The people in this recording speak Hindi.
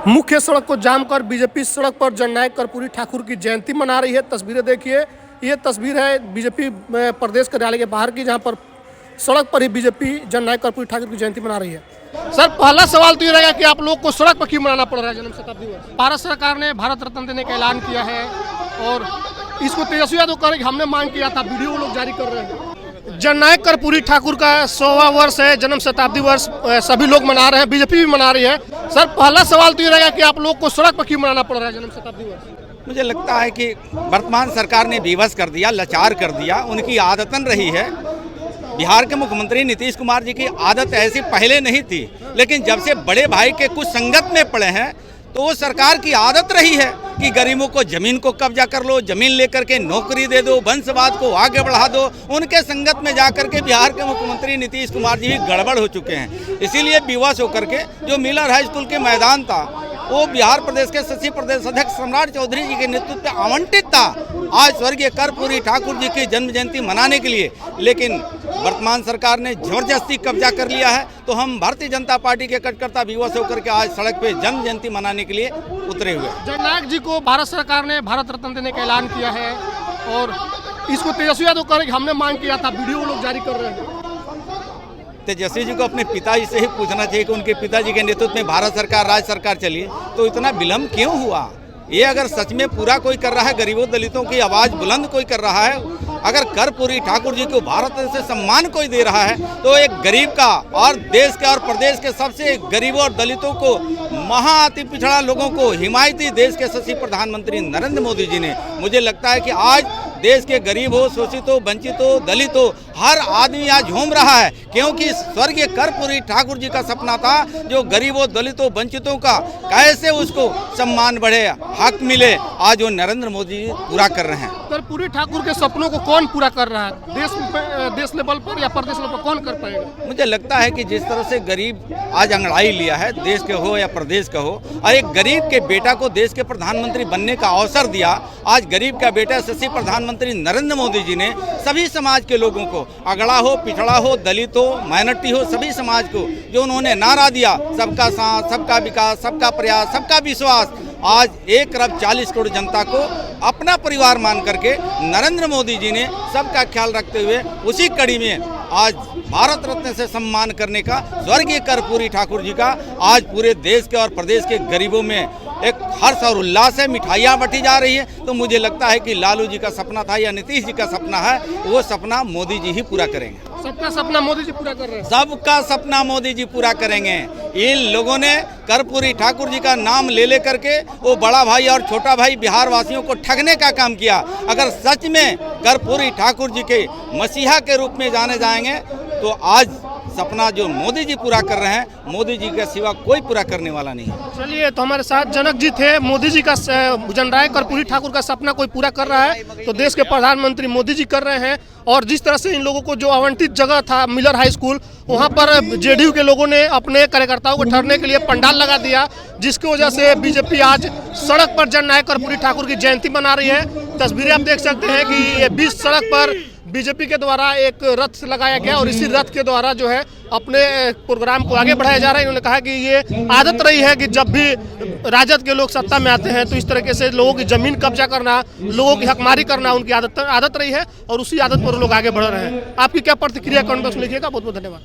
मुख्य सड़क को जाम कर बीजेपी सड़क पर जननायक कर्पूरी ठाकुर की जयंती मना रही है। तस्वीरें देखिए, ये तस्वीर है बीजेपी प्रदेश कार्यालय के बाहर की, जहां पर सड़क पर ही बीजेपी जननायक कर्पूरी ठाकुर की जयंती मना रही है। सर, पहला सवाल तो ये रहेगा कि आप लोग को सड़क पर क्यों मनाना पड़ रहा है जन्म शताब्दी वर्ष? भारत सरकार ने भारत रत्न देने का ऐलान किया है और इसको तेजस्वी यादव करेंगे, हमने मांग किया था, वीडियो लोग जारी कर रहे हैं। जननायक कर्पूरी ठाकुर का 100वां वर्ष है, जन्म शताब्दी वर्ष सभी लोग मना रहे हैं, बीजेपी भी मना रही है। सर, पहला सवाल तो ये रहेगा कि आप लोग को सड़क पर क्यों मनाना पड़ रहा है जन्म शताब्दी वर्ष? मुझे लगता है कि वर्तमान सरकार ने विवश कर दिया, लाचार कर दिया। उनकी आदतन रही है। बिहार के मुख्यमंत्री नीतीश कुमार जी की आदत ऐसी पहले नहीं थी, लेकिन जब से बड़े भाई के कुछ संगत में पड़े हैं तो वो सरकार की आदत रही है कि गरीबों को जमीन को कब्जा कर लो, जमीन लेकर के नौकरी दे दो, वंशवाद को आगे बढ़ा दो। उनके संगत में जाकर के बिहार के मुख्यमंत्री नीतीश कुमार जी भी गड़बड़ हो चुके हैं। इसीलिए विवश होकर के जो मिलर हाई स्कूल के मैदान था वो बिहार प्रदेश के सचिव प्रदेश अध्यक्ष सम्राट चौधरी जी के नेतृत्व में आवंटित था आज स्वर्गीय कर्पूरी ठाकुर जी की जन्म जयंती मनाने के लिए, लेकिन वर्तमान सरकार ने जबरदस्ती कब्जा कर लिया है। तो हम भारतीय जनता पार्टी के कार्यकर्ता विवश होकर के आज सड़क पे जन्म जयंती मनाने के लिए उतरे हुए। जननायक जी को भारत सरकार ने भारत रत्न देने का ऐलान किया है और इसको तेजस्वी यादव करेंगे, हमने मांग किया था, वीडियो लोग जारी कर रहे हैं। तेजस्वी जी को अपने पिताजी से ही पूछना चाहिए कि उनके पिताजी के नेतृत्व में भारत सरकार, राज्य सरकार चली, तो इतना विलम्ब क्यों हुआ? ये अगर सच में पूरा कोई कर रहा है, गरीबों दलितों की आवाज़ बुलंद कोई कर रहा है, अगर कर्पूरी ठाकुर जी को भारत से सम्मान कोई दे रहा है, तो एक गरीब का और देश के और प्रदेश के सबसे गरीबों और दलितों को, महाअति पिछड़ा लोगों को हिमायती देश के सचिव प्रधानमंत्री नरेंद्र मोदी जी ने, मुझे लगता है कि आज देश के गरीब हो, शोषित हो, वंचित हो, दलित हो, हर आदमी आज झूम रहा है, क्योंकि स्वर्गीय कर्पूरी ठाकुर जी का सपना था जो गरीबों, दलितों, वंचितों का कैसे उसको सम्मान बढ़े, हक मिले, आज वो नरेंद्र मोदी जी पूरा कर रहे हैं। कर्पूरी ठाकुर के सपनों को कौन पूरा कर रहा है? देश लेवल पर या प्रदेश लेवल पर कौन कर पाएगा? मुझे लगता है कि जिस तरह से गरीब आज अंगड़ाई लिया है, देश के हो या प्रदेश का हो, और एक गरीब के बेटा को देश के प्रधानमंत्री बनने का अवसर दिया, आज गरीब का बेटा सचिव प्रधानमंत्री नरेंद्र मोदी जी ने सभी समाज के लोगों को, अगड़ा हो, पिछड़ा हो, दलित हो, माइनॉरिटी हो, सभी समाज को जो उन्होंने नारा दिया, सबका साथ, सबका विकास, सबका प्रयास, सबका विश्वास, आज 1 अरब 40 करोड़ जनता को अपना परिवार मान करके नरेंद्र मोदी जी ने सबका ख्याल रखते हुए उसी कड़ी में आज भारत रत्न से सम्मान करने का स्वर्गीय कर्पूरी ठाकुर जी का आज पूरे देश के और प्रदेश के गरीबों में एक हर्ष और उल्लास है। मिठाइयाँ बंटी जा रही है। तो मुझे लगता है कि लालू जी का सपना था या नीतीश जी का सपना है, वो सपना मोदी जी ही पूरा करेंगे। सबका सपना मोदी जी पूरा कर रहे हैं। सबका सपना मोदी जी पूरा करेंगे। इन लोगों ने कर्पूरी ठाकुर जी का नाम ले करके वो बड़ा भाई और छोटा भाई बिहार वासियों को ठगने का काम किया। अगर सच में कर्पूरी ठाकुर जी के मसीहा के रूप में जाने जाएंगे तो आज सपना जो मोदी जी पूरा कर रहे हैं, मोदी जी के सिवा कोई पूरा करने वाला नहीं है। चलिए, तो हमारे साथ जनक जी थे। मोदी जी का जननायक कर्पूरी ठाकुर का सपना कोई पूरा कर रहा है तो देश के प्रधानमंत्री मोदी जी कर रहे हैं। और जिस तरह से इन लोगों को जो आवंटित जगह था मिलर हाई स्कूल, वहां पर जेडीयू के लोगों ने अपने कार्यकर्ताओं को ठहरने के लिए पंडाल लगा दिया, जिसकी वजह से बीजेपी आज सड़क पर जननायक कर्पूरी ठाकुर की जयंती मना रही है। तस्वीरें आप देख सकते हैं कि ये बीच सड़क पर बीजेपी के द्वारा एक रथ लगाया गया और इसी रथ के द्वारा जो है अपने प्रोग्राम को आगे बढ़ाया जा रहा है। इन्होंने कहा कि ये आदत रही है कि जब भी राजद के लोग सत्ता में आते हैं तो इस तरीके से लोगों की जमीन कब्जा करना, लोगों की हकमारी करना उनकी आदत रही है और उसी आदत पर लोग आगे बढ़ रहे हैं। आपकी क्या प्रतिक्रिया कमेंट बॉक्स में लिखिएगा। बहुत बहुत धन्यवाद।